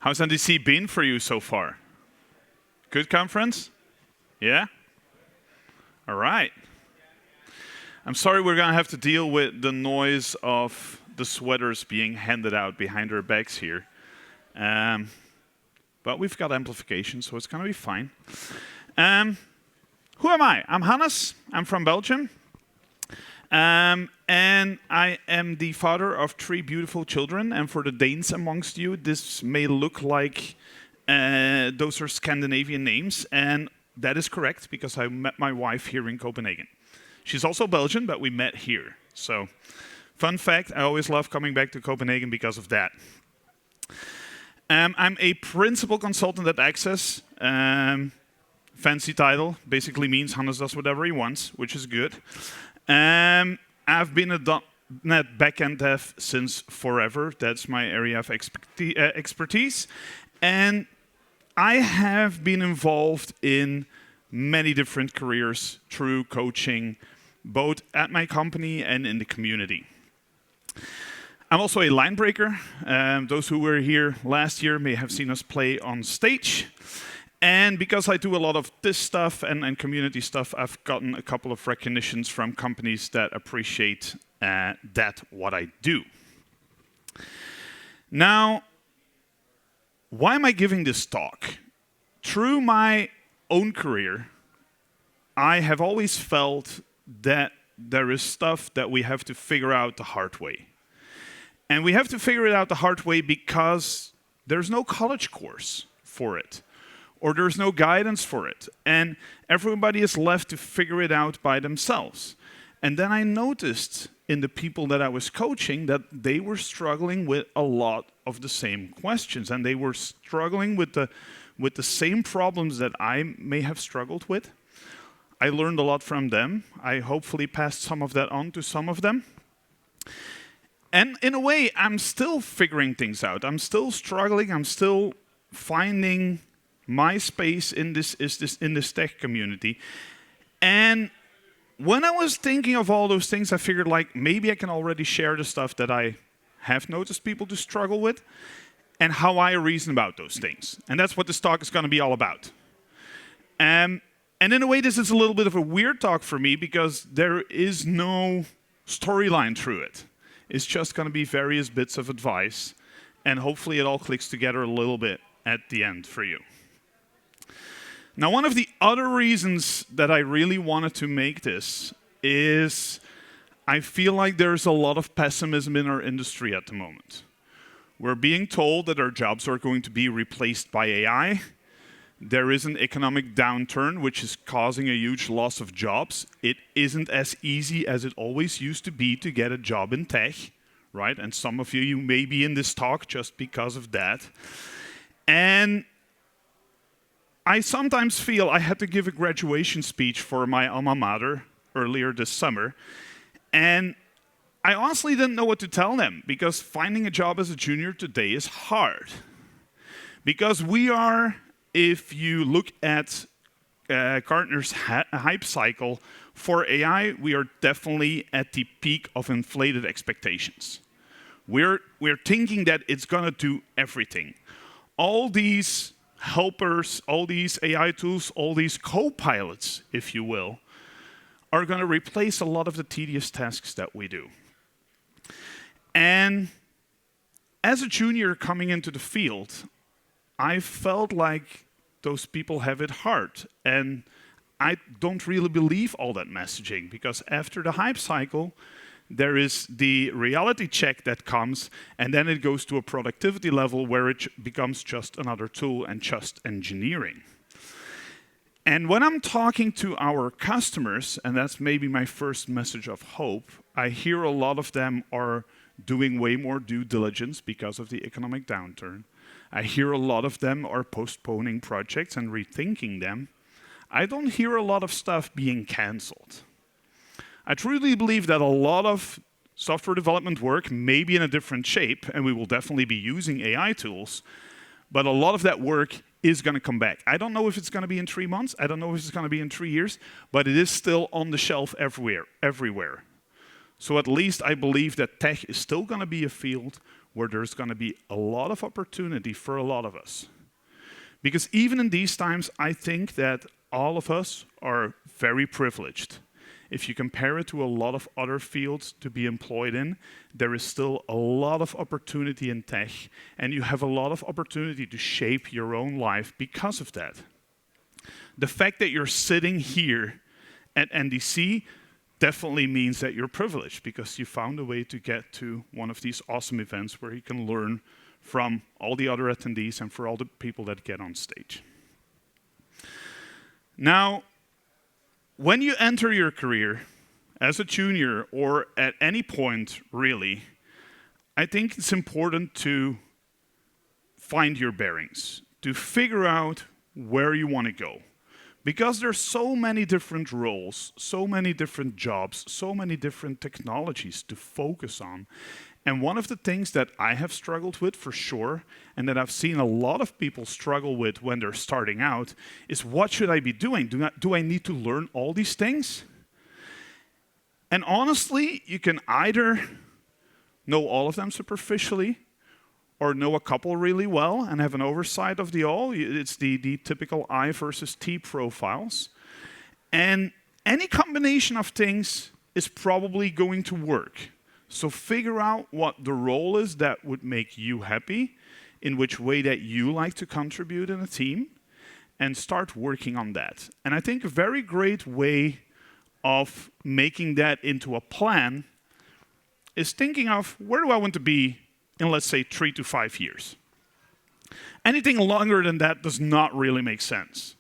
How's NDC been for you so far? Good conference? Yeah? All right. I'm sorry we're going to have to deal with the noise of the sweaters being handed out behind our backs here. But we've got amplification, so it's going to be fine. Who am I? I'm Hannes. I'm from Belgium. And I am the father of 3 beautiful children. And for the Danes amongst you, this may look like those are Scandinavian names. And that is correct, because I met my wife here in Copenhagen. She's also Belgian, but we met here. So, fun fact, I always love coming back to Copenhagen because of that. I'm a principal consultant at Access. Fancy title, basically means Hannes does whatever he wants, which is good. I've been a .NET backend dev since forever. That's my area of expertise. And I have been involved in many different careers through coaching, both at my company and in the community. I'm also a line breaker. Those who were here last year may have seen us play on stage. And because I do a lot of this stuff and community stuff, I've gotten a couple of recognitions from companies that appreciate what I do. Now, why am I giving this talk? Through my own career, I have always felt that there is stuff that we have to figure out the hard way. And we have to figure it out the hard way because there's no college course for it, or there's no guidance for it. And everybody is left to figure it out by themselves. And then I noticed in the people that I was coaching that they were struggling with a lot of the same questions, and they were struggling with the same problems that I may have struggled with. I learned a lot from them. I hopefully passed some of that on to some of them. And in a way, I'm still figuring things out. I'm still struggling. I'm still finding my space in this tech community. And when I was thinking of all those things, I figured like maybe I can already share the stuff that I have noticed people to struggle with and how I reason about those things. And that's what this talk is going to be all about. And in a way, this is a little bit of a weird talk for me because there is no storyline through it. It's just going to be various bits of advice, and hopefully it all clicks together a little bit at the end for you. Now, one of the other reasons that I really wanted to make this is I feel like there's a lot of pessimism in our industry at the moment. We're being told that our jobs are going to be replaced by AI. There is an economic downturn, which is causing a huge loss of jobs. It isn't as easy as it always used to be to get a job in tech, right? And some of you may be in this talk just because of that. And I sometimes feel I had to give a graduation speech for my alma mater earlier this summer. And I honestly didn't know what to tell them, because finding a job as a junior today is hard. Because we are, if you look at Gartner's hype cycle for AI, we are definitely at the peak of inflated expectations. We're thinking that it's going to do everything. All these helpers, all these AI tools, all these co-pilots, if you will, are going to replace a lot of the tedious tasks that we do. And as a junior coming into the field, I felt like those people have it hard. And I don't really believe all that messaging, because after the hype cycle, there is the reality check that comes, and then it goes to a productivity level where it becomes just another tool and just engineering. And when I'm talking to our customers, and that's maybe my first message of hope, I hear a lot of them are doing way more due diligence because of the economic downturn. I hear a lot of them are postponing projects and rethinking them. I don't hear a lot of stuff being canceled. I truly believe that a lot of software development work may be in a different shape, and we will definitely be using AI tools, but a lot of that work is going to come back. I don't know if it's going to be in 3 months. I don't know if it's going to be in 3 years, but it is still on the shelf everywhere. So at least I believe that tech is still going to be a field where there's going to be a lot of opportunity for a lot of us. Because even in these times, I think that all of us are very privileged. If you compare it to a lot of other fields to be employed in, there is still a lot of opportunity in tech, and you have a lot of opportunity to shape your own life because of that. The fact that you're sitting here at NDC definitely means that you're privileged because you found a way to get to one of these awesome events where you can learn from all the other attendees and for all the people that get on stage. Now, when you enter your career as a junior or at any point really, I think it's important to find your bearings, to figure out where you want to go. Because there's so many different roles, so many different jobs, so many different technologies to focus on. And one of the things that I have struggled with for sure, and that I've seen a lot of people struggle with when they're starting out, is what should I be doing? Do I need to learn all these things? And honestly, you can either know all of them superficially, or know a couple really well and have an oversight of the all. It's the typical I versus T profiles. And any combination of things is probably going to work. So figure out what the role is that would make you happy, in which way that you like to contribute in a team, and start working on that. And I think a very great way of making that into a plan is thinking of where do I want to be in, let's say, 3 to 5 years. Anything longer than that does not really make sense,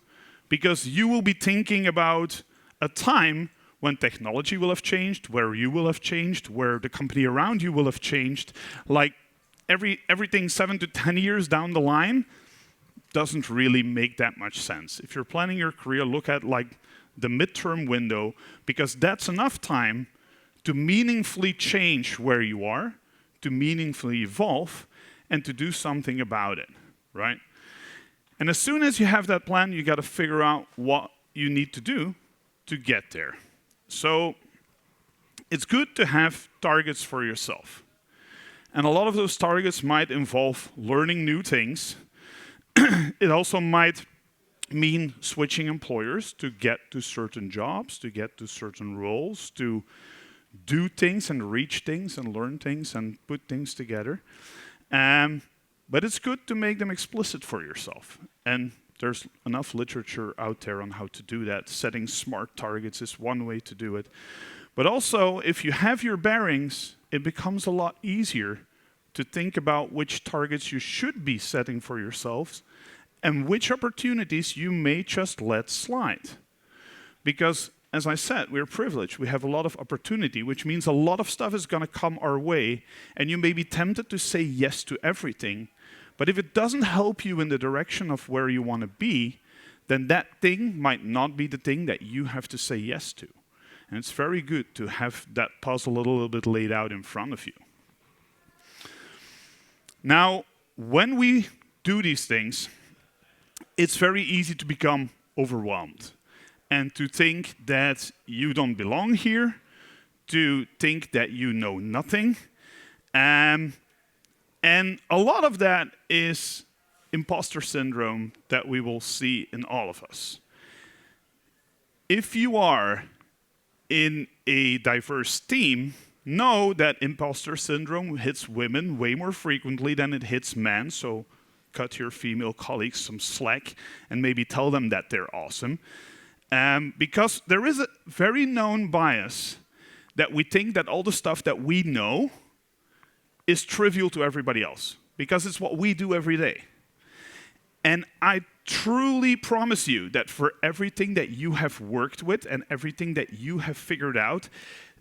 because you will be thinking about a time when technology will have changed, where you will have changed, where the company around you will have changed. Like everything 7 to 10 years down the line doesn't really make that much sense. If you're planning your career, look at like the midterm window, because that's enough time to meaningfully change where you are, to meaningfully evolve, and to do something about it, right? And as soon as you have that plan, you got to figure out what you need to do to get there. So it's good to have targets for yourself. And a lot of those targets might involve learning new things. It also might mean switching employers to get to certain jobs, to get to certain roles, to do things and reach things and learn things and put things together. But it's good to make them explicit for yourself. And there's enough literature out there on how to do that. Setting SMART targets is one way to do it. But also, if you have your bearings, it becomes a lot easier to think about which targets you should be setting for yourselves and which opportunities you may just let slide. Because as I said, we're privileged. We have a lot of opportunity, which means a lot of stuff is going to come our way, and you may be tempted to say yes to everything. But if it doesn't help you in the direction of where you want to be, then that thing might not be the thing that you have to say yes to. And it's very good to have that puzzle a little bit laid out in front of you. Now, when we do these things, it's very easy to become overwhelmed. And to think that you don't belong here, to think that you know nothing. And a lot of that is imposter syndrome that we will see in all of us. If you are in a diverse team, know that imposter syndrome hits women way more frequently than it hits men, so cut your female colleagues some slack and maybe tell them that they're awesome. Because there is a very known bias that we think that all the stuff that we know is trivial to everybody else, because it's what we do every day. And I truly promise you that for everything that you have worked with and everything that you have figured out,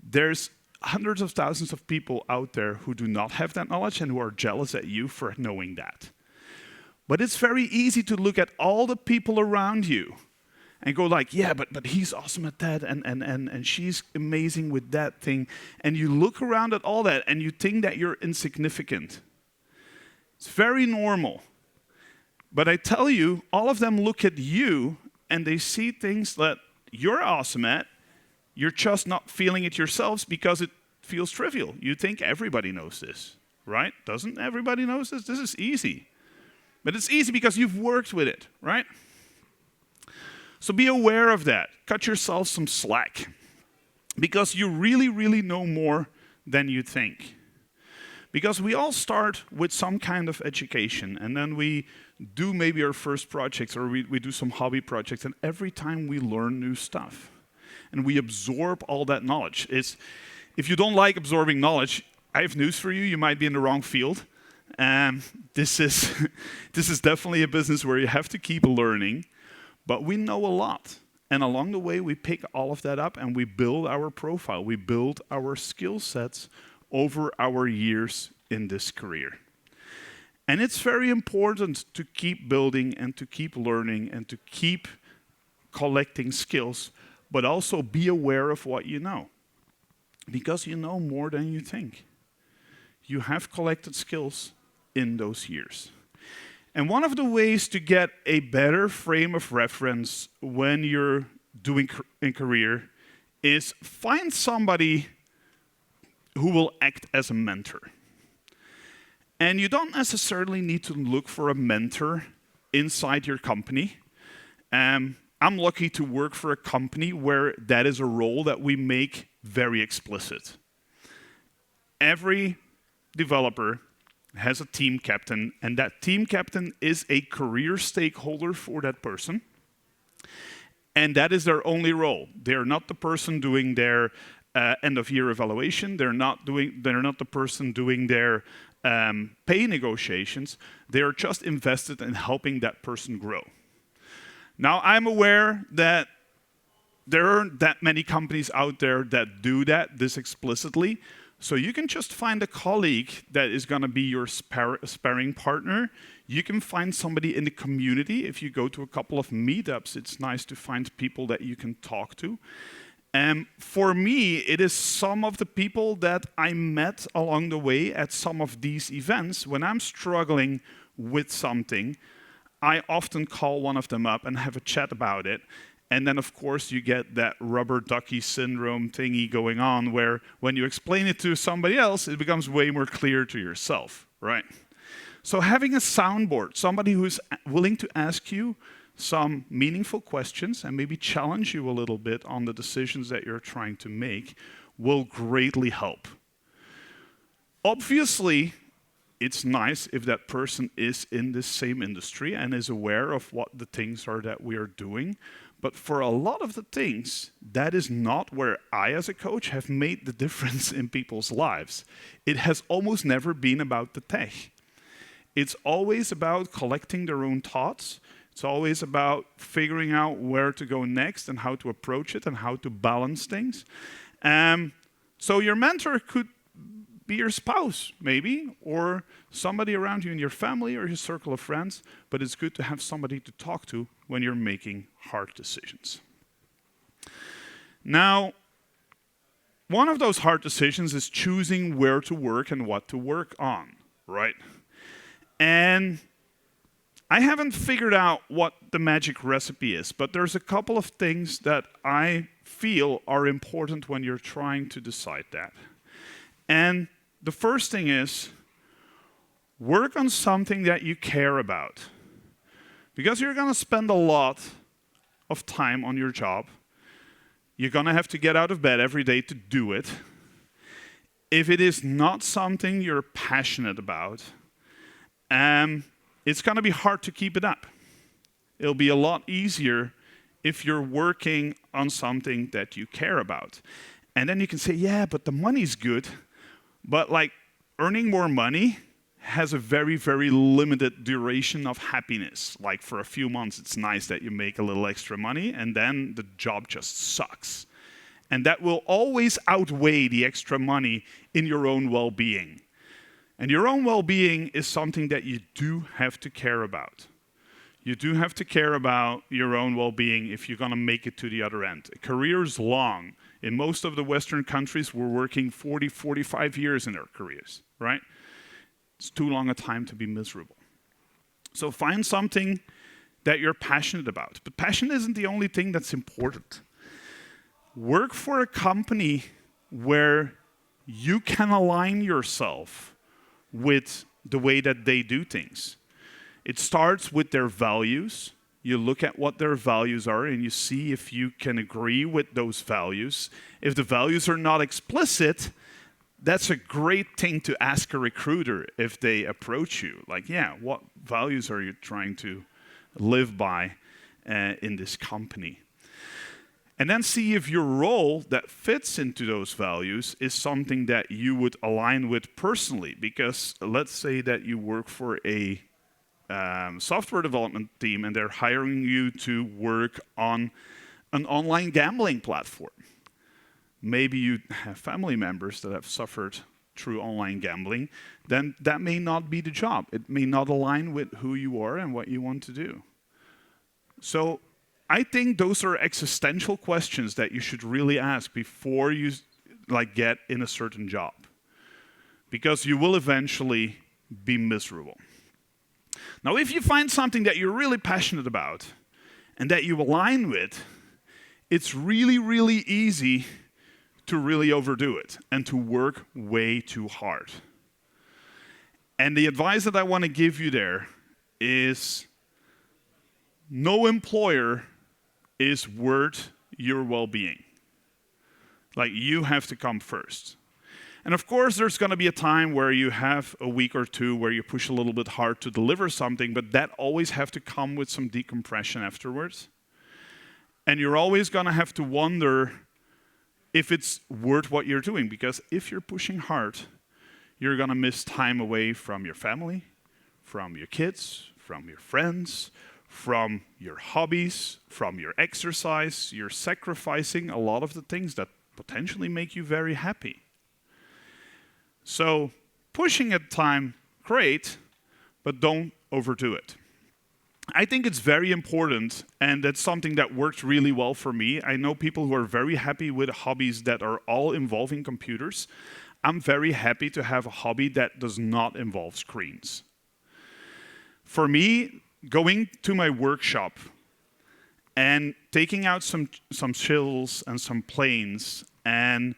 there's hundreds of thousands of people out there who do not have that knowledge and who are jealous at you for knowing that. But it's very easy to look at all the people around you and go like, yeah, but he's awesome at that, and she's amazing with that thing. And you look around at all that, and you think that you're insignificant. It's very normal. But I tell you, all of them look at you, and they see things that you're awesome at. You're just not feeling it yourselves because it feels trivial. You think everybody knows this. right? Doesn't everybody know this? This is easy. But it's easy because you've worked with it, right? So be aware of that. Cut yourself some slack. Because you really, really know more than you think. Because we all start with some kind of education, and then we do maybe our first projects, or we do some hobby projects, and every time we learn new stuff. And we absorb all that knowledge. If you don't like absorbing knowledge, I have news for you. You might be in the wrong field. This is definitely a business where you have to keep learning, but we know a lot. And along the way, we pick all of that up and we build our profile. We build our skill sets over our years in this career. And it's very important to keep building and to keep learning and to keep collecting skills, but also be aware of what you know. Because you know more than you think. You have collected skills in those years. And one of the ways to get a better frame of reference when you're doing a career is find somebody who will act as a mentor. And you don't necessarily need to look for a mentor inside your company. I'm lucky to work for a company where that is a role that we make very explicit. Every developer has a team captain, and that team captain is a career stakeholder for that person. And that is their only role. They're not the person doing their end-of-year evaluation. They're not the person doing their pay negotiations. They're just invested in helping that person grow. Now, I'm aware that there aren't that many companies out there that do that this explicitly. So you can just find a colleague that is going to be your sparring partner. You can find somebody in the community. If you go to a couple of meetups, it's nice to find people that you can talk to. For me, it is some of the people that I met along the way at some of these events. When I'm struggling with something, I often call one of them up and have a chat about it. And then, of course, you get that rubber ducky syndrome thingy going on where when you explain it to somebody else, it becomes way more clear to yourself, right? So having a soundboard, somebody who's willing to ask you some meaningful questions and maybe challenge you a little bit on the decisions that you're trying to make will greatly help. Obviously, it's nice if that person is in the same industry and is aware of what the things are that we are doing. But for a lot of the things, that is not where I, as a coach, have made the difference in people's lives. It has almost never been about the tech. It's always about collecting their own thoughts. It's always about figuring out where to go next and how to approach it and how to balance things. So your mentor could be your spouse, maybe, or somebody around you in your family or your circle of friends, but it's good to have somebody to talk to when you're making hard decisions. Now, one of those hard decisions is choosing where to work and what to work on, right? And I haven't figured out what the magic recipe is, but there's a couple of things that I feel are important when you're trying to decide that. And the first thing is, work on something that you care about. Because you're going to spend a lot of time on your job. You're going to have to get out of bed every day to do it. If it is not something you're passionate about, it's going to be hard to keep it up. It'll be a lot easier if you're working on something that you care about. And then you can say, yeah, but the money's good. But like earning more money has a very, very limited duration of happiness. Like for a few months, it's nice that you make a little extra money, and then the job just sucks. And that will always outweigh the extra money in your own well-being. And your own well-being is something that you do have to care about. You do have to care about your own well-being if you're going to make it to the other end. A career is long. In most of the Western countries, we're working 40, 45 years in our careers, right? It's too long a time to be miserable. So find something that you're passionate about. But passion isn't the only thing that's important. Work for a company where you can align yourself with the way that they do things. It starts with their values. You look at what their values are and you see if you can agree with those values. If the values are not explicit, that's a great thing to ask a recruiter if they approach you. Like, yeah, what values are you trying to live by in this company? And then see if your role that fits into those values is something that you would align with personally. Because let's say that you work for a software development team and they're hiring you to work on an online gambling platform. Maybe you have family members that have suffered through online gambling, then that may not be the job. It may not align with who you are and what you want to do. So I think those are existential questions that you should really ask before you get in a certain job. Because you will eventually be miserable. Now, if you find something that you're really passionate about and that you align with, it's really, really easy to really overdo it and to work way too hard. And the advice that I want to give you there is no employer is worth your well-being. Like, you have to come first. And of course, there's going to be a time where you have a week or two where you push a little bit hard to deliver something, but that always have to come with some decompression afterwards. And you're always going to have to wonder if it's worth what you're doing, because if you're pushing hard, you're going to miss time away from your family, from your kids, from your friends, from your hobbies, from your exercise. You're sacrificing a lot of the things that potentially make you very happy. So pushing at time, great, but don't overdo it. I think it's very important, and that's something that worked really well for me. I know people who are very happy with hobbies that are all involving computers. I'm very happy to have a hobby that does not involve screens. For me, going to my workshop and taking out some chisels and some planes and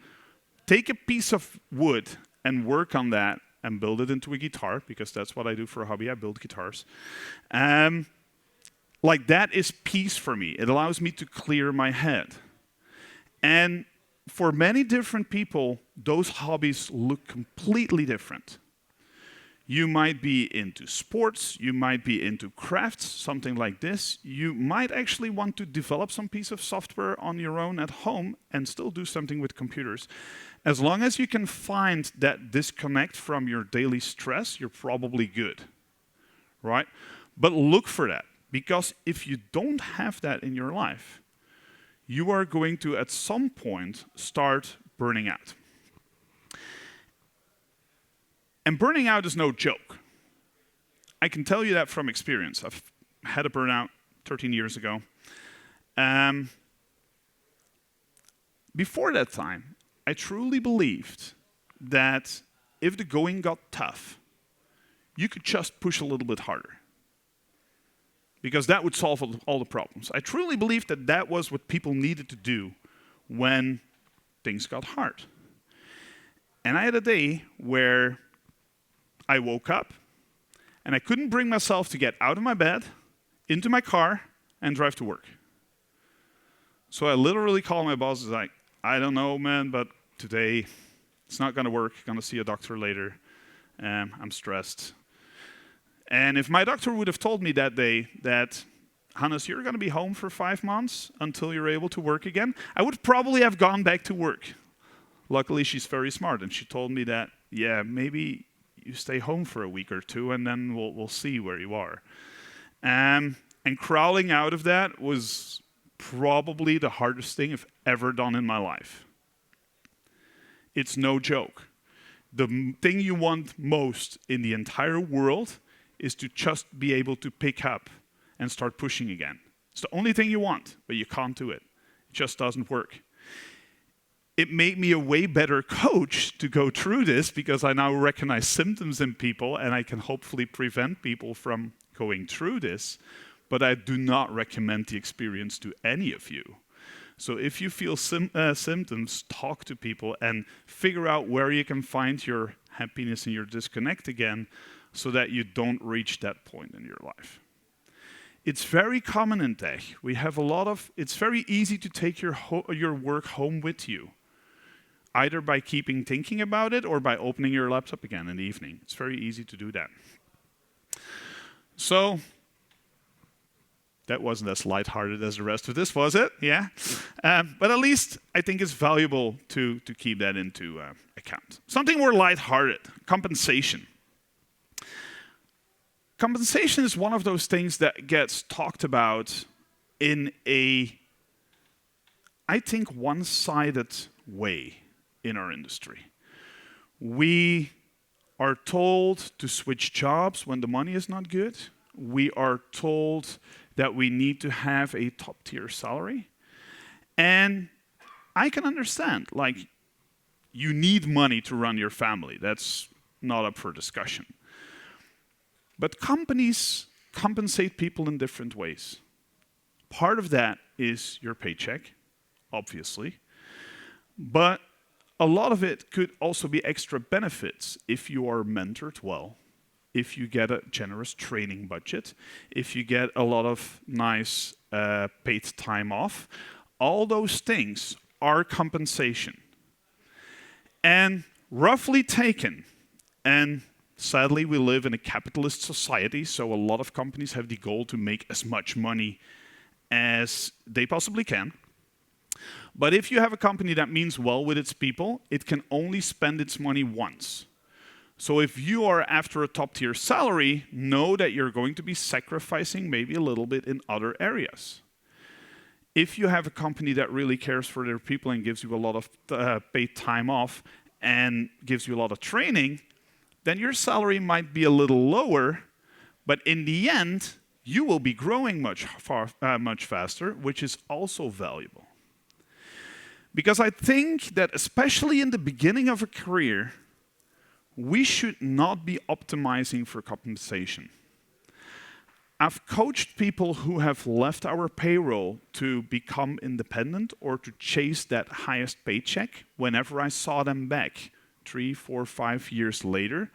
take a piece of wood and work on that and build it into a guitar, because that's what I do for a hobby. I build guitars. That is peace for me. It allows me to clear my head. And for many different people, those hobbies look completely different. You might be into sports, you might be into crafts, something like this. You might actually want to develop some piece of software on your own at home and still do something with computers. As long as you can find that disconnect from your daily stress, you're probably good, right? But look for that, because if you don't have that in your life, you are going to, at some point, start burning out. And burning out is no joke. I can tell you that from experience. I've had a burnout 13 years ago. Before that time, I truly believed that if the going got tough, you could just push a little bit harder, because that would solve all the problems. I truly believed that that was what people needed to do when things got hard. And I had a day where I woke up and I couldn't bring myself to get out of my bed, into my car, and drive to work. So I literally called my boss and was like, I don't know, man, but today it's not going to work. Going to see a doctor later. I'm stressed. And if my doctor would have told me that day that, Hannes, you're going to be home for 5 months until you're able to work again, I would probably have gone back to work. Luckily, she's very smart, and she told me that, yeah, maybe you stay home for a week or two, and then we'll see where you are. And crawling out of that was probably the hardest thing I've ever done in my life. It's no joke. The thing you want most in the entire world is to just be able to pick up and start pushing again. It's the only thing you want, but you can't do it. It just doesn't work. It made me a way better coach to go through this, because I now recognize symptoms in people and I can hopefully prevent people from going through this. But I do not recommend the experience to any of you. So if you feel symptoms, talk to people and figure out where you can find your happiness and your disconnect again so that you don't reach that point in your life. It's very common in tech. It's very easy to take your work home with you, either by keeping thinking about it or by opening your laptop again in the evening. It's very easy to do that. So, that wasn't as lighthearted as the rest of this, was it? Yeah? But at least I think it's valuable to keep that into account. Something more lighthearted, compensation. Compensation is one of those things that gets talked about in a, I think, one-sided way in our industry. We are told to switch jobs when the money is not good. We are told that we need to have a top-tier salary. And I can understand, like, you need money to run your family. That's not up for discussion. But companies compensate people in different ways. Part of that is your paycheck, obviously. But a lot of it could also be extra benefits if you are mentored well, if you get a generous training budget, if you get a lot of nice paid time off. All those things are compensation. And roughly taken, and sadly, we live in a capitalist society, so a lot of companies have the goal to make as much money as they possibly can. But if you have a company that means well with its people, it can only spend its money once. So if you are after a top-tier salary, know that you're going to be sacrificing maybe a little bit in other areas. If you have a company that really cares for their people and gives you a lot of paid time off and gives you a lot of training, then your salary might be a little lower, but in the end, you will be growing much faster, which is also valuable. Because I think that especially in the beginning of a career, we should not be optimizing for compensation. I've coached people who have left our payroll to become independent or to chase that highest paycheck whenever I saw them back 3, 4, 5 years later.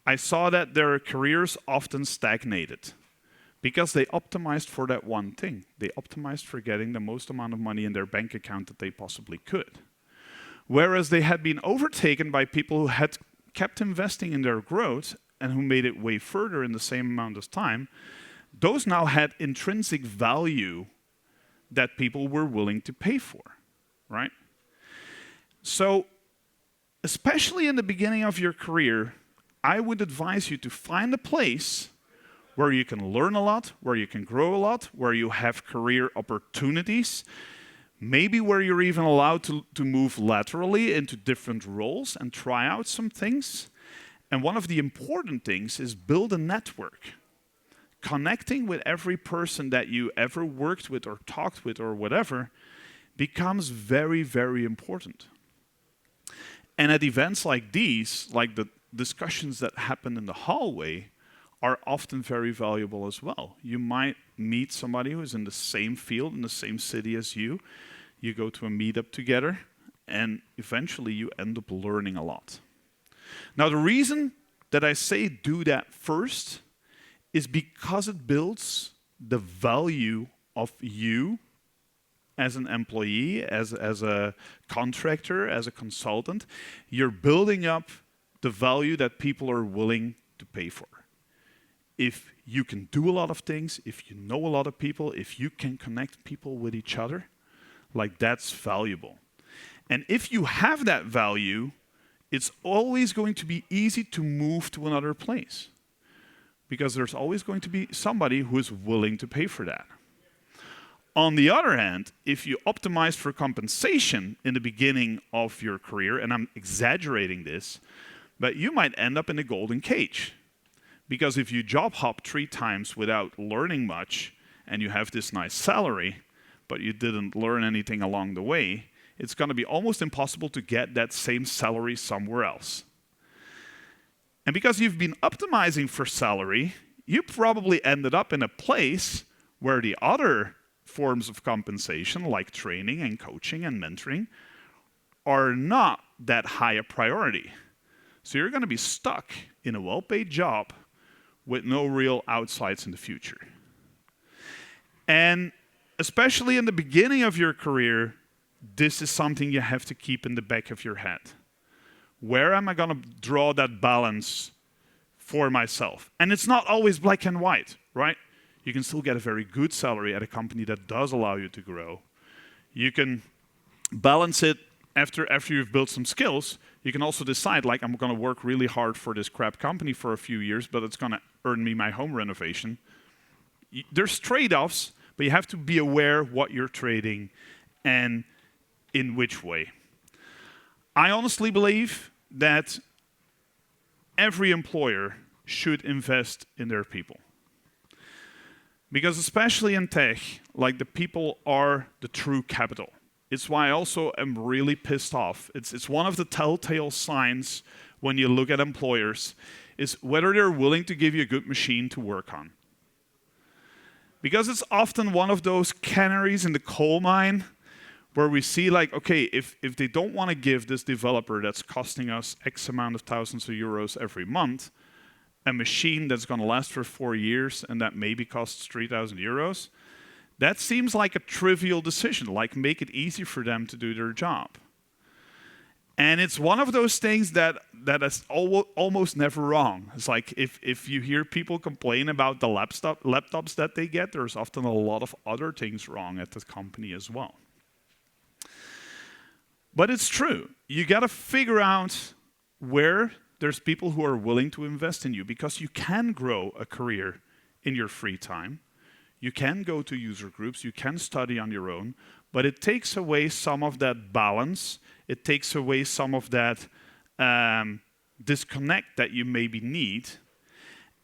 I saw that their careers often stagnated because they optimized for that one thing. They optimized for getting the most amount of money in their bank account that they possibly could. Whereas they had been overtaken by people who had kept investing in their growth and who made it way further in the same amount of time. Those now had intrinsic value that people were willing to pay for, right? So, especially in the beginning of your career, I would advise you to find a place where you can learn a lot, where you can grow a lot, where you have career opportunities, maybe where you're even allowed to move laterally into different roles and try out some things. And one of the important things is build a network. Connecting with every person that you ever worked with or talked with or whatever becomes very, very important. And at events like these, like the discussions that happen in the hallway, are often very valuable as well. You might meet somebody who's in the same field, in the same city as you. You go to a meetup together, and eventually you end up learning a lot. Now, the reason that I say do that first is because it builds the value of you as an employee, as a contractor, as a consultant. You're building up the value that people are willing to pay for. If you can do a lot of things, if you know a lot of people, if you can connect people with each other, like that's valuable. And if you have that value, it's always going to be easy to move to another place, because there's always going to be somebody who is willing to pay for that. On the other hand, if you optimize for compensation in the beginning of your career, and I'm exaggerating this, but you might end up in a golden cage. Because if you job hop 3 times without learning much, and you have this nice salary, but you didn't learn anything along the way, it's going to be almost impossible to get that same salary somewhere else. And because you've been optimizing for salary, you probably ended up in a place where the other forms of compensation, like training and coaching and mentoring, are not that high a priority. So you're going to be stuck in a well-paid job with no real outsides in the future. And especially in the beginning of your career, this is something you have to keep in the back of your head. Where am I going to draw that balance for myself? And it's not always black and white, right? You can still get a very good salary at a company that does allow you to grow. You can balance it after you've built some skills. You can also decide, like, I'm going to work really hard for this crap company for a few years, but it's going to earn me my home renovation. There's trade-offs, but you have to be aware what you're trading and in which way. I honestly believe that every employer should invest in their people. Because especially in tech, like, the people are the true capital. It's why I also am really pissed off. It's one of the telltale signs when you look at employers is whether they're willing to give you a good machine to work on. Because it's often one of those canaries in the coal mine where we see, like, okay, if they don't want to give this developer that's costing us X amount of thousands of euros every month a machine that's going to last for 4 years and that maybe costs 3,000 euros, that seems like a trivial decision, like make it easy for them to do their job. And it's one of those things that is almost never wrong. It's like if you hear people complain about the laptops that they get, there's often a lot of other things wrong at the company as well. But it's true. You got to figure out where there's people who are willing to invest in you, because you can grow a career in your free time. You can go to user groups, you can study on your own, but it takes away some of that balance. It takes away some of that disconnect that you maybe need.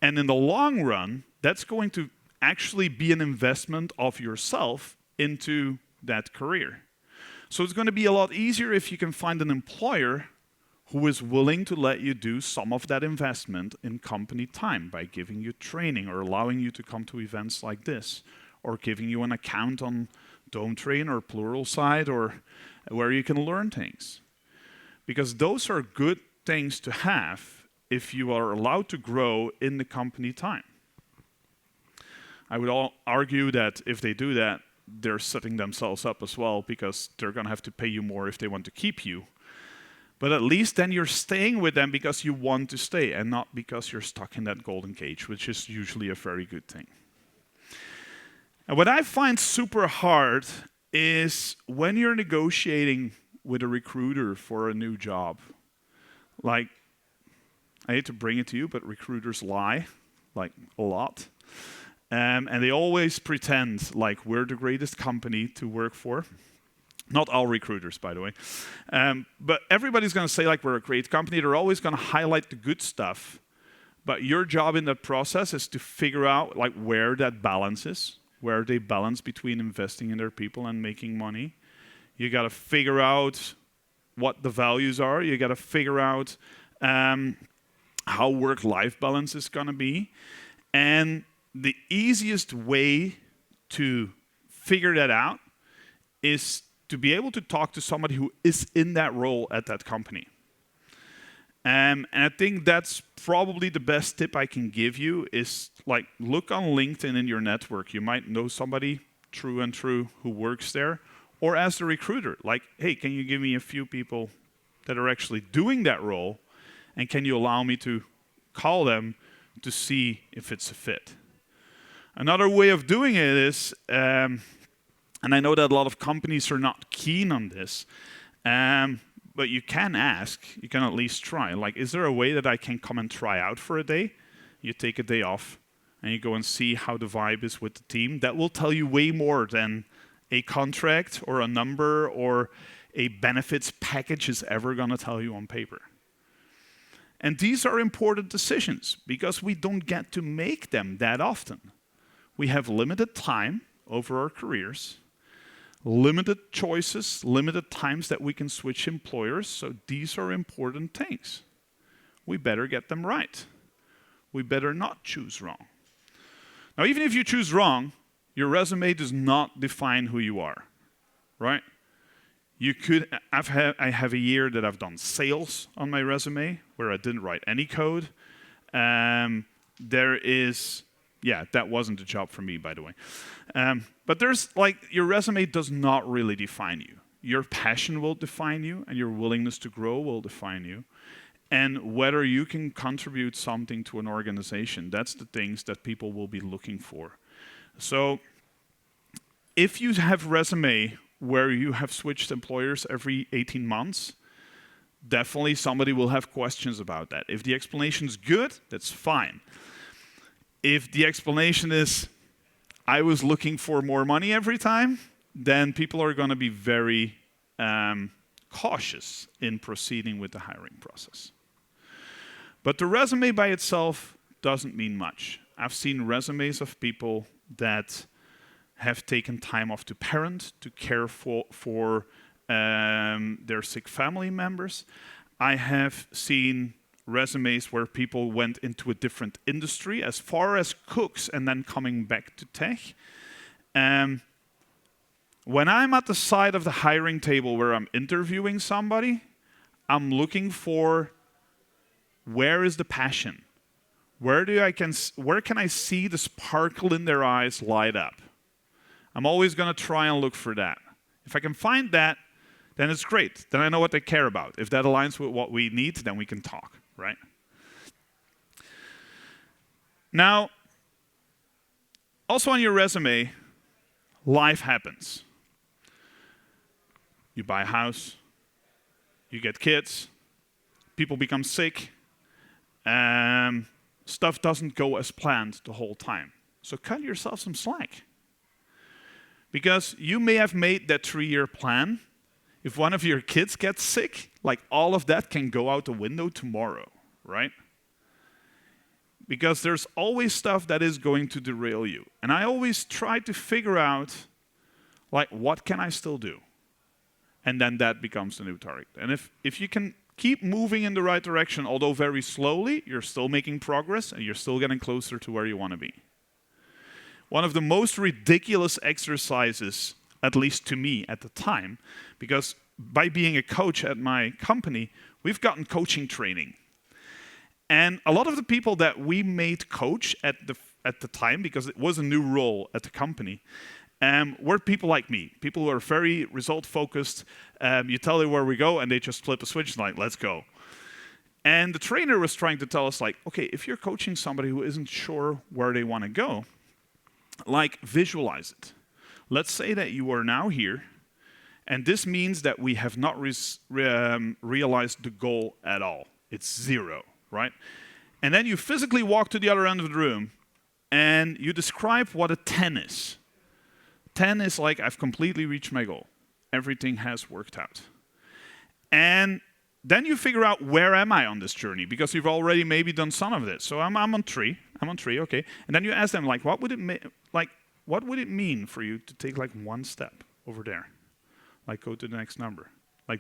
And in the long run, that's going to actually be an investment of yourself into that career. So it's going to be a lot easier if you can find an employer who is willing to let you do some of that investment in company time by giving you training or allowing you to come to events like this, or giving you an account on Dome-Train or Pluralsight, or where you can learn things. Because those are good things to have if you are allowed to grow in the company time. I would argue that if they do that, they're setting themselves up as well, because they're going to have to pay you more if they want to keep you. But at least then you're staying with them because you want to stay and not because you're stuck in that golden cage, which is usually a very good thing. And what I find super hard is when you're negotiating with a recruiter for a new job. Like, I hate to bring it to you, but recruiters lie, like, a lot. And they always pretend like we're the greatest company to work for. Not all recruiters, by the way. But everybody's going to say, like, we're a great company. They're always going to highlight the good stuff. But your job in that process is to figure out, like, where that balance is, where they balance between investing in their people and making money. You got to figure out what the values are. You got to figure out how work-life balance is going to be. And the easiest way to figure that out is to be able to talk to somebody who is in that role at that company. And I think that's probably the best tip I can give you is, like, look on LinkedIn in your network. You might know somebody true and true who works there. Or ask the recruiter, like, hey, can you give me a few people that are actually doing that role? And can you allow me to call them to see if it's a fit? Another way of doing it is, and I know that a lot of companies are not keen on this, but you can ask, you can at least try. Like, is there a way that I can come and try out for a day? You take a day off and you go and see how the vibe is with the team. That will tell you way more than a contract or a number or a benefits package is ever going to tell you on paper. And these are important decisions because we don't get to make them that often. We have limited time over our careers, limited choices, limited times that we can switch employers, so these are important things. We better get them right. We better not choose wrong. Now, even if you choose wrong, Your resume does not define who you are, right? I have a year that I've done sales on my resume where I didn't write any code. That wasn't a job for me, by the way. But there's your resume does not really define you. Your passion will define you, and your willingness to grow will define you. And whether you can contribute something to an organization, that's the things that people will be looking for. So if you have a resume where you have switched employers every 18 months, definitely somebody will have questions about that. If the explanation is good, that's fine. If the explanation is, I was looking for more money every time, then people are going to be very cautious in proceeding with the hiring process. But the resume by itself doesn't mean much. I've seen resumes of people that have taken time off to parent, to care for their sick family members. I have seen resumes where people went into a different industry, as far as cooks, and then coming back to tech. When I'm at the side of the hiring table where I'm interviewing somebody, I'm looking for where is the passion? Where can I see the sparkle in their eyes light up? I'm always going to try and look for that. If I can find that, then it's great. Then I know what they care about. If that aligns with what we need, then we can talk, right? Now, also on your resume, life happens. You buy a house, you get kids, people become sick, stuff doesn't go as planned the whole time. So cut yourself some slack. Because you may have made that 3-year plan. If one of your kids gets sick, all of that can go out the window tomorrow, right? Because there's always stuff that is going to derail you. And I always try to figure out, what can I still do? And then that becomes the new target. And if you can keep moving in the right direction, although very slowly, you're still making progress and you're still getting closer to where you want to be. One of the most ridiculous exercises, at least to me at the time, because by being a coach at my company, we've gotten coaching training. And a lot of the people that we made coach at the time, because it was a new role at the company, were people like me, people who are very result-focused. You tell them where we go, and they just flip a switch and let's go. And the trainer was trying to tell us, okay, if you're coaching somebody who isn't sure where they want to go, visualize it. Let's say that you are now here, and this means that we have not realized the goal at all. It's 0, right? And then you physically walk to the other end of the room, and you describe what a 10 is. 10 is I've completely reached my goal. Everything has worked out. And then you figure out, where am I on this journey? Because you've already maybe done some of this. So I'm on 3. I'm on 3, okay. And then you ask them, what would it mean for you to take one step over there? Go to the next number.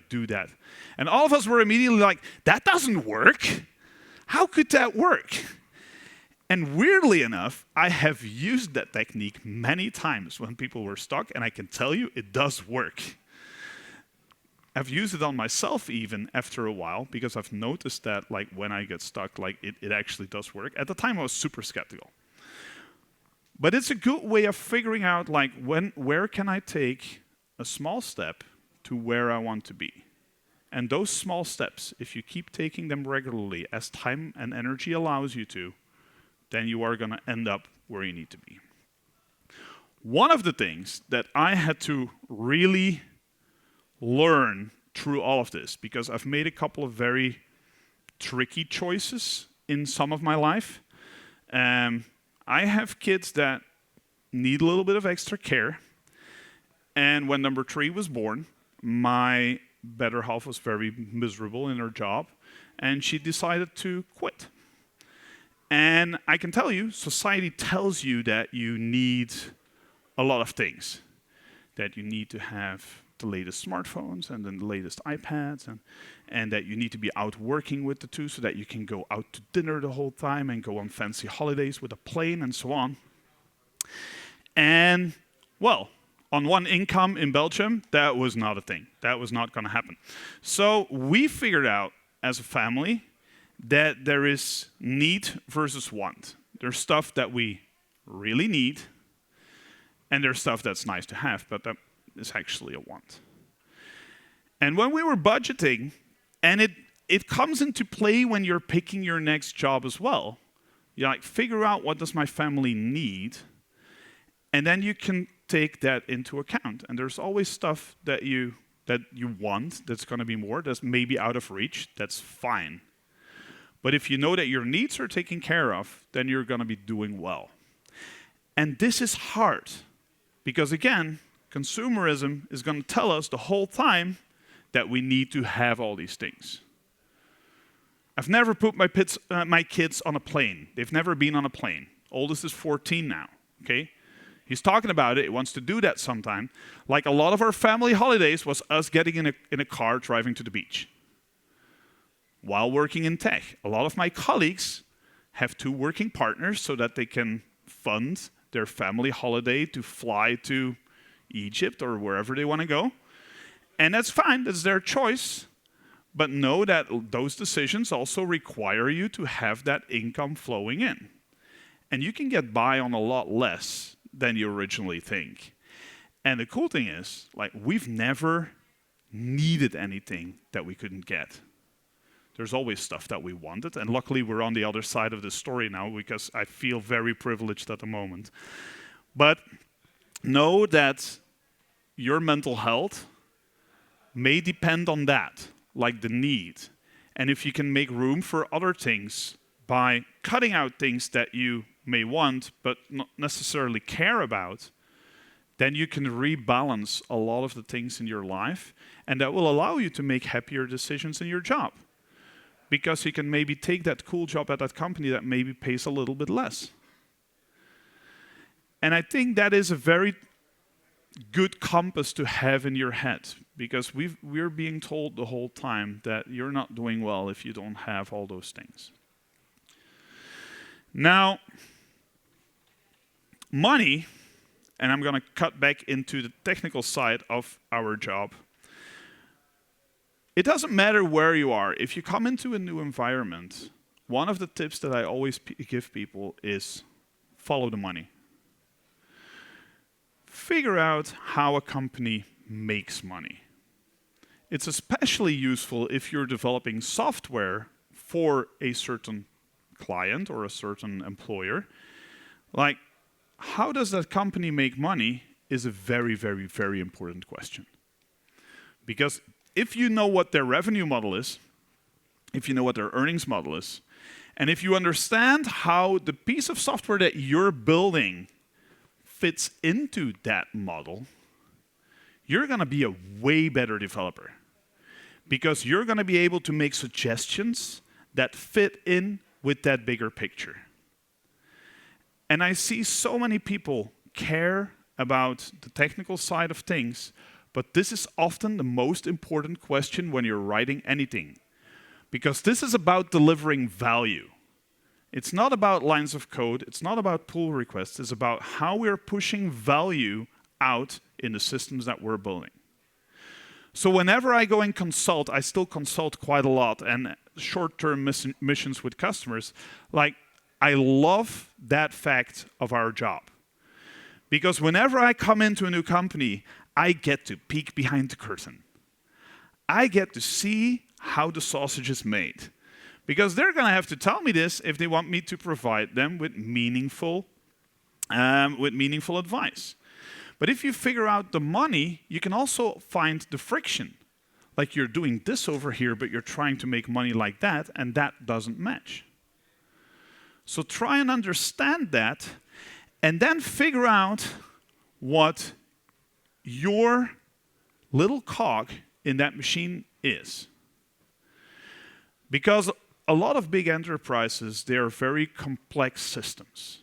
Do that. And all of us were immediately that doesn't work. How could that work? And weirdly enough, I have used that technique many times when people were stuck, and I can tell you it does work. I've used it on myself even after a while, because I've noticed that when I get stuck, it actually does work. At the time, I was super skeptical. But it's a good way of figuring out where can I take a small step to where I want to be. And those small steps, if you keep taking them regularly as time and energy allows you to, then you are going to end up where you need to be. One of the things that I had to really learn through all of this, because I've made a couple of very tricky choices in some of my life. I have kids that need a little bit of extra care. And when number 3 was born, my better half was very miserable in her job, and she decided to quit. And I can tell you, society tells you that you need a lot of things. That you need to have the latest smartphones and then the latest iPads, and that you need to be out working with the 2 so that you can go out to dinner the whole time and go on fancy holidays with a plane and so on. And, well, on one income in Belgium, that was not a thing. That was not going to happen. So we figured out as a family that there is need versus want. There's stuff that we really need, and there's stuff that's nice to have, but that is actually a want. And when we were budgeting, and it comes into play when you're picking your next job as well. You like figure out what does my family need, and then you can take that into account. And there's always stuff that you want that's going to be more, that's maybe out of reach. That's fine. But if you know that your needs are taken care of, then you're going to be doing well. And this is hard because, again, consumerism is going to tell us the whole time that we need to have all these things. I've never put my kids on a plane. They've never been on a plane. Oldest is 14 now, okay? He's talking about it. He wants to do that sometime. Like a lot of our family holidays was us getting in a car driving to the beach while working in tech. A lot of my colleagues have 2 working partners so that they can fund their family holiday to fly to Egypt or wherever they want to go. And that's fine. That's their choice. But know that those decisions also require you to have that income flowing in. And you can get by on a lot less than you originally think. And the cool thing is, like, we've never needed anything that we couldn't get. There's always stuff that we wanted, and luckily we're on the other side of the story now because I feel very privileged at the moment. But know that your mental health may depend on that, like the need. And if you can make room for other things by cutting out things that you may want but not necessarily care about, then you can rebalance a lot of the things in your life, and that will allow you to make happier decisions in your job. Because you can maybe take that cool job at that company that maybe pays a little bit less. And I think that is a very good compass to have in your head, because we're being told the whole time that you're not doing well if you don't have all those things. Now, money, and I'm going to cut back into the technical side of our job. It doesn't matter where you are. If you come into a new environment, one of the tips that I always give people is follow the money. Figure out how a company makes money. It's especially useful if you're developing software for a certain client or a certain employer. Like, how does that company make money is a very, very, very important question. Because if you know what their revenue model is, if you know what their earnings model is, and if you understand how the piece of software that you're building fits into that model, you're going to be a way better developer. Because you're going to be able to make suggestions that fit in with that bigger picture. And I see so many people care about the technical side of things, but this is often the most important question when you're writing anything. Because this is about delivering value. It's not about lines of code, it's not about pull requests, it's about how we're pushing value out in the systems that we're building. So whenever I go and consult, I still consult quite a lot, and short-term missions with customers, like, I love that fact of our job. Because whenever I come into a new company, I get to peek behind the curtain. I get to see how the sausage is made. Because they're going to have to tell me this if they want me to provide them with meaningful advice. But if you figure out the money, you can also find the friction. Like, you're doing this over here, but you're trying to make money like that, and that doesn't match. So try and understand that, and then figure out what your little cog in that machine is. Because a lot of big enterprises, they are very complex systems.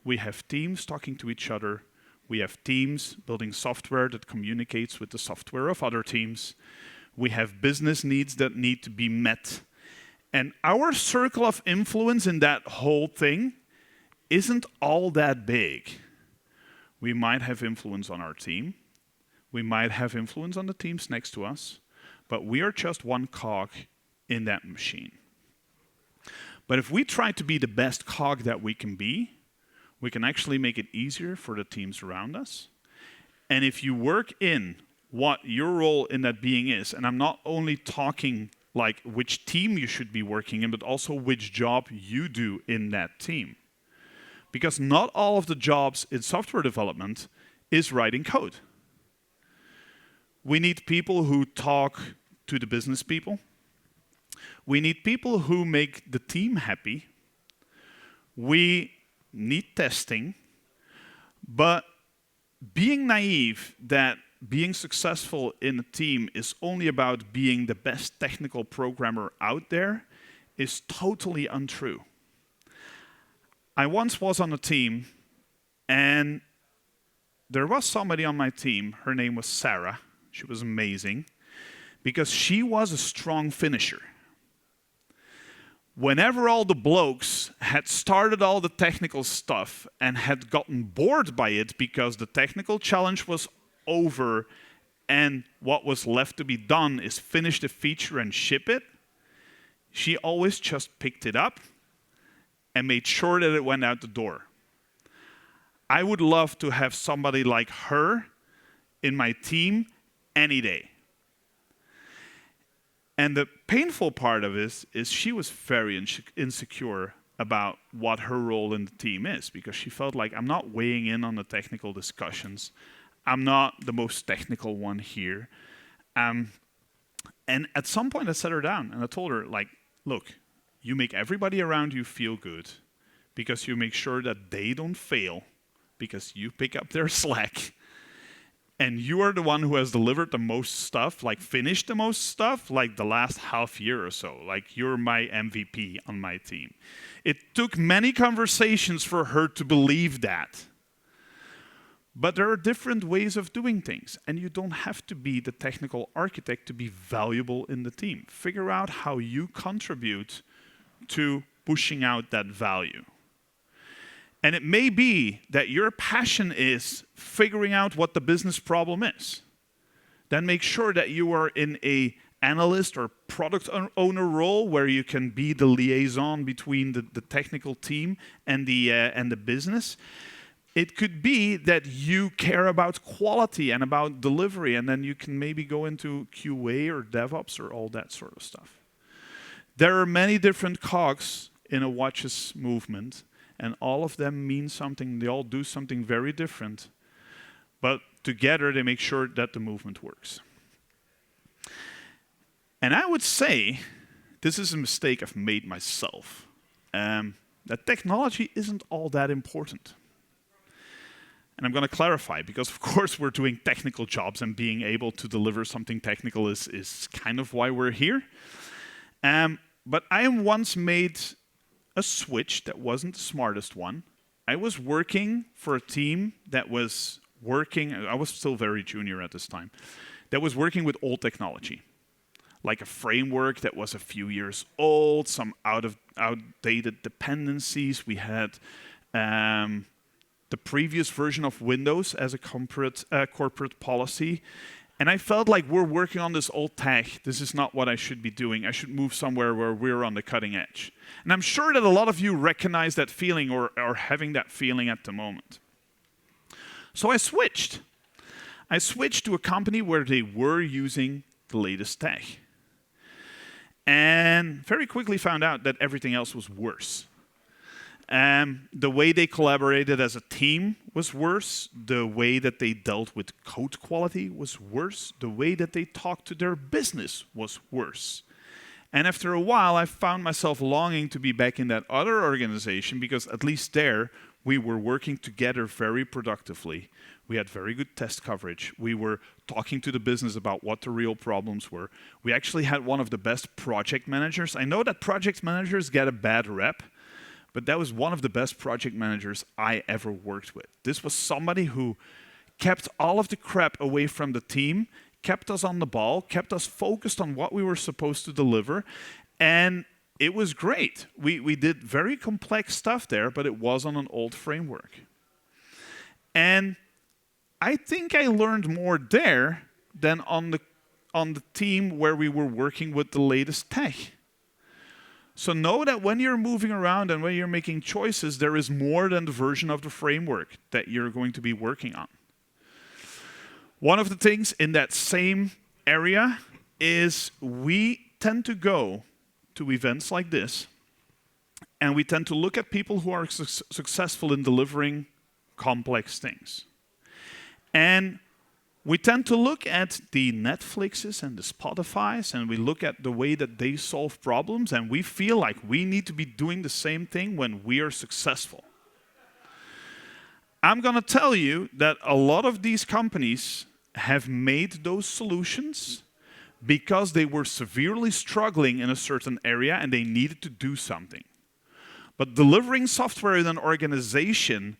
We have teams talking to each other. We have teams building software that communicates with the software of other teams. We have business needs that need to be met. And our circle of influence in that whole thing isn't all that big. We might have influence on our team. We might have influence on the teams next to us. But we are just one cog in that machine. But if we try to be the best cog that we can be, we can actually make it easier for the teams around us. And if you work in what your role in that being is, and I'm not only talking like which team you should be working in, but also which job you do in that team. Because not all of the jobs in software development is writing code. We need people who talk to the business people. We need people who make the team happy. We need testing. But being naive that being successful in a team is only about being the best technical programmer out there is totally untrue. I once was on a team, and there was somebody on my team, her name was Sarah. She was amazing, because she was a strong finisher. Whenever all the blokes had started all the technical stuff and had gotten bored by it because the technical challenge was over and what was left to be done is finish the feature and ship it, she always just picked it up and made sure that it went out the door. I would love to have somebody like her in my team any day. And the painful part of this is she was very insecure about what her role in the team is, because she felt like, I'm not weighing in on the technical discussions. I'm not the most technical one here. And at some point I sat her down and I told her, like, look, you make everybody around you feel good because you make sure that they don't fail because you pick up their slack. And you are the one who has delivered the most stuff, like finished the most stuff, like the last half year or so. Like, you're my MVP on my team. It took many conversations for her to believe that. But there are different ways of doing things, and you don't have to be the technical architect to be valuable in the team. Figure out how you contribute to pushing out that value. And it may be that your passion is figuring out what the business problem is. Then make sure that you are in an analyst or product owner role where you can be the liaison between the technical team and the business. It could be that you care about quality and about delivery, and then you can maybe go into QA or DevOps or all that sort of stuff. There are many different cogs in a watch's movement, and all of them mean something. They all do something very different, but together they make sure that the movement works. And I would say this is a mistake I've made myself, that technology isn't all that important. And I'm going to clarify, because of course we're doing technical jobs, and being able to deliver something technical is kind of why we're here. But I once made a switch that wasn't the smartest one. I was working for a team that was working, I was still very junior at this time, that was working with old technology. Like a framework that was a few years old, some outdated dependencies. We had the previous version of Windows as a corporate policy. And I felt like, we're working on this old tech. This is not what I should be doing. I should move somewhere where we're on the cutting edge. And I'm sure that a lot of you recognize that feeling or are having that feeling at the moment. So I switched. I switched to a company where they were using the latest tech. And very quickly found out that everything else was worse. The way they collaborated as a team was worse. The way that they dealt with code quality was worse. The way that they talked to their business was worse. And after a while, I found myself longing to be back in that other organization, because at least there, we were working together very productively. We had very good test coverage. We were talking to the business about what the real problems were. We actually had one of the best project managers. I know that project managers get a bad rep, but that was one of the best project managers I ever worked with. This was somebody who kept all of the crap away from the team, kept us on the ball, kept us focused on what we were supposed to deliver, and it was great. We did very complex stuff there, but it was on an old framework. And I think I learned more there than on the team where we were working with the latest tech. So know that when you're moving around and when you're making choices, there is more than the version of the framework that you're going to be working on. One of the things in that same area is we tend to go to events like this, and we tend to look at people who are successful in delivering complex things. And we tend to look at the Netflixes and the Spotifys, and we look at the way that they solve problems, and we feel like we need to be doing the same thing when we are successful. I'm going to tell you that a lot of these companies have made those solutions because they were severely struggling in a certain area and they needed to do something. But delivering software in an organization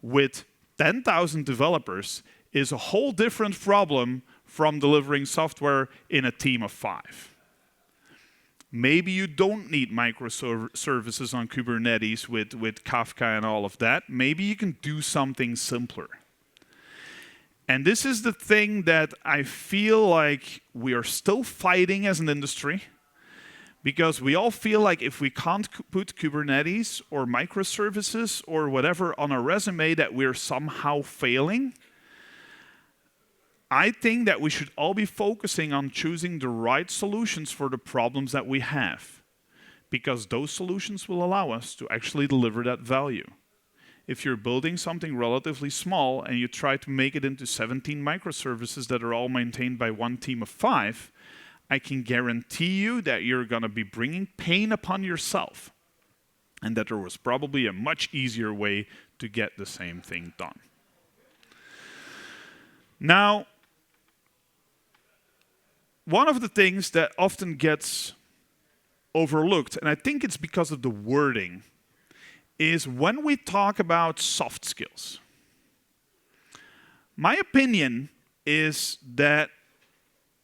with 10,000 developers is a whole different problem from delivering software in a team of 5. Maybe you don't need microservices on Kubernetes with Kafka and all of that. Maybe you can do something simpler. And this is the thing that I feel like we are still fighting as an industry, because we all feel like if we can't put Kubernetes or microservices or whatever on a resume that we're somehow failing. I think that we should all be focusing on choosing the right solutions for the problems that we have, because those solutions will allow us to actually deliver that value. If you're building something relatively small and you try to make it into 17 microservices that are all maintained by one team of 5, I can guarantee you that you're going to be bringing pain upon yourself, and that there was probably a much easier way to get the same thing done. Now, one of the things that often gets overlooked, and I think it's because of the wording, is when we talk about soft skills. My opinion is that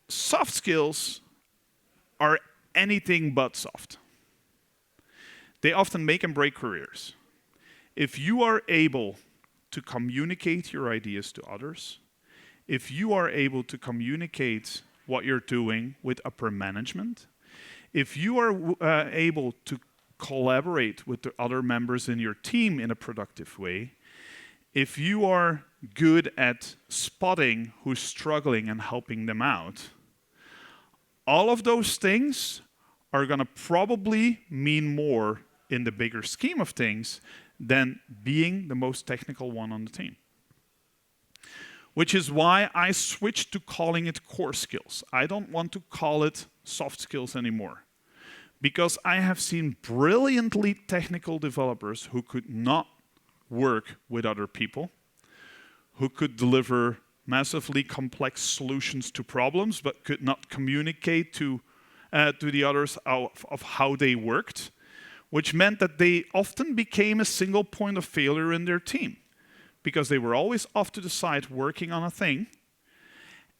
soft skills are anything but soft. They often make and break careers. If you are able to communicate your ideas to others, if you are able to communicate what you're doing with upper management, if you are able to collaborate with the other members in your team in a productive way, if you are good at spotting who's struggling and helping them out, all of those things are going to probably mean more in the bigger scheme of things than being the most technical one on the team. Which is why I switched to calling it core skills. I don't want to call it soft skills anymore, because I have seen brilliantly technical developers who could not work with other people, who could deliver massively complex solutions to problems, but could not communicate to the others of how they worked, which meant that they often became a single point of failure in their team, because they were always off to the side working on a thing,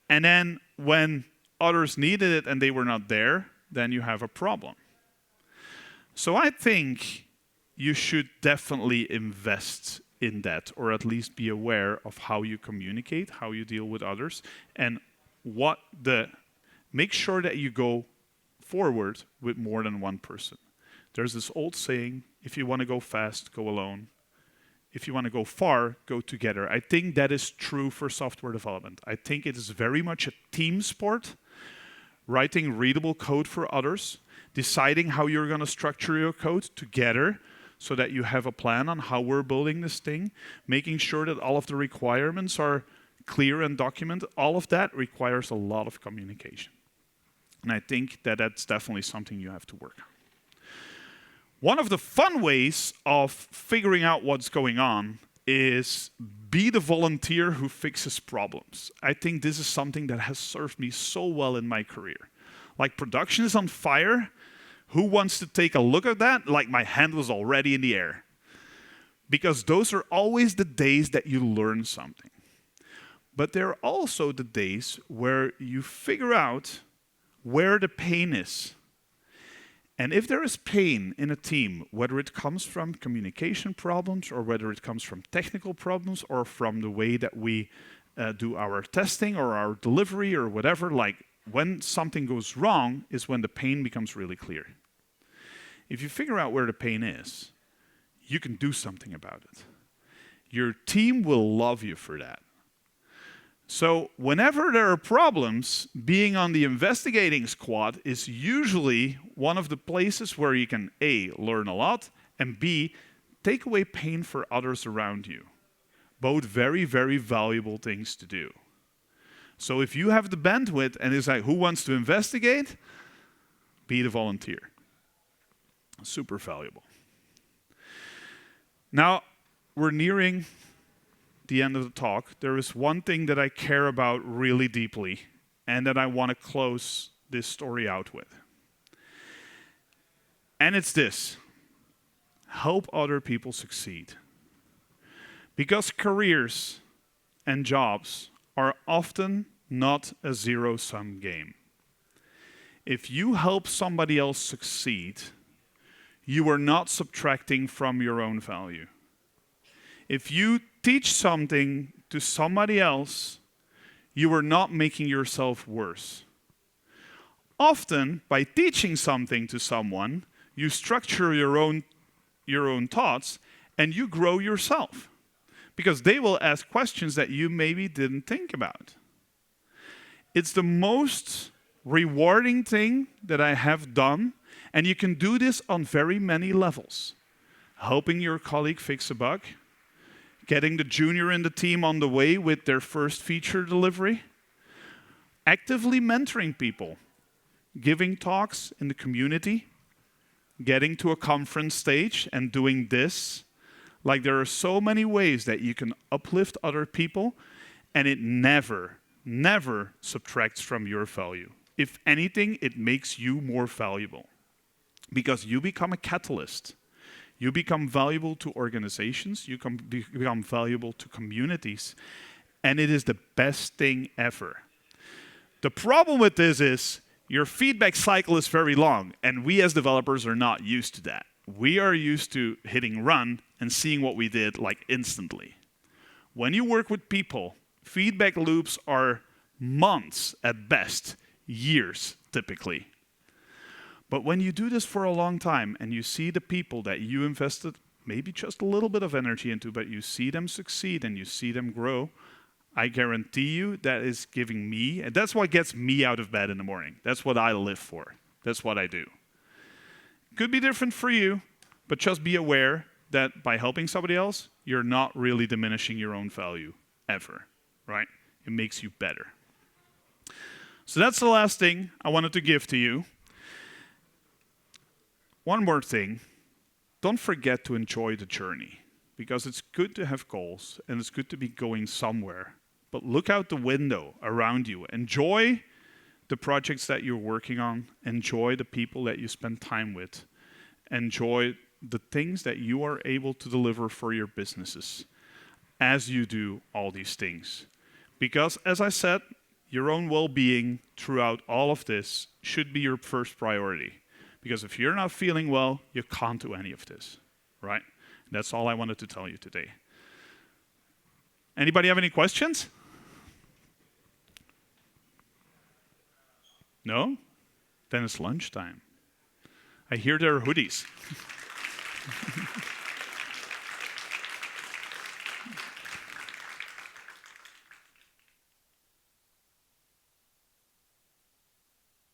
and then when others needed it and they were not there, then you have a problem. So I think you should definitely invest in that, or at least be aware of how you communicate, how you deal with others, and make sure that you go forward with more than one person. There's this old saying, if you want to go fast, go alone. If you want to go far, go together. I think that is true for software development. I think it is very much a team sport, writing readable code for others, deciding how you're going to structure your code together so that you have a plan on how we're building this thing, making sure that all of the requirements are clear and documented. All of that requires a lot of communication. And I think that that's definitely something you have to work on. One of the fun ways of figuring out what's going on is be the volunteer who fixes problems. I think this is something that has served me so well in my career. Like, production is on fire. Who wants to take a look at that? Like, my hand was already in the air. Because those are always the days that you learn something. But there are also the days where you figure out where the pain is. And if there is pain in a team, whether it comes from communication problems or whether it comes from technical problems or from the way that we do our testing or our delivery or whatever, like when something goes wrong is when the pain becomes really clear. If you figure out where the pain is, you can do something about it. Your team will love you for that. So whenever there are problems, being on the investigating squad is usually one of the places where you can A, learn a lot, and B, take away pain for others around you. Both very, very valuable things to do. So if you have the bandwidth and it's like, who wants to investigate? Be the volunteer. Super valuable. Now, we're nearing the end of the talk. There is one thing that I care about really deeply and that I want to close this story out with. And it's this: help other people succeed. Because careers and jobs are often not a zero-sum game. If you help somebody else succeed, you are not subtracting from your own value. If you teach something to somebody else, you are not making yourself worse. Often, by teaching something to someone, you structure your own thoughts and you grow yourself. Because they will ask questions that you maybe didn't think about. It's the most rewarding thing that I have done, and you can do this on very many levels. Helping your colleague fix a bug, getting the junior in the team on the way with their first feature delivery, actively mentoring people, giving talks in the community, getting to a conference stage and doing this. Like, there are so many ways that you can uplift other people, and it never, never subtracts from your value. If anything, it makes you more valuable. Because you become a catalyst. You become valuable to organizations, you become valuable to communities, and it is the best thing ever. The problem with this is your feedback cycle is very long, and we as developers are not used to that. We are used to hitting run and seeing what we did like instantly. When you work with people, feedback loops are months at best, years typically. But when you do this for a long time and you see the people that you invested maybe just a little bit of energy into, but you see them succeed and you see them grow, I guarantee you that is giving me, and that's what gets me out of bed in the morning. That's what I live for. That's what I do. Could be different for you, but just be aware that by helping somebody else, you're not really diminishing your own value ever, right? It makes you better. So that's the last thing I wanted to give to you. One more thing, don't forget to enjoy the journey, because it's good to have goals and it's good to be going somewhere, but look out the window around you. Enjoy the projects that you're working on, enjoy the people that you spend time with, enjoy the things that you are able to deliver for your businesses as you do all these things. Because, as I said, your own well-being throughout all of this should be your first priority. Because if you're not feeling well, you can't do any of this, right? That's all I wanted to tell you today. Anybody have any questions? No? Then it's lunchtime. I hear there are hoodies.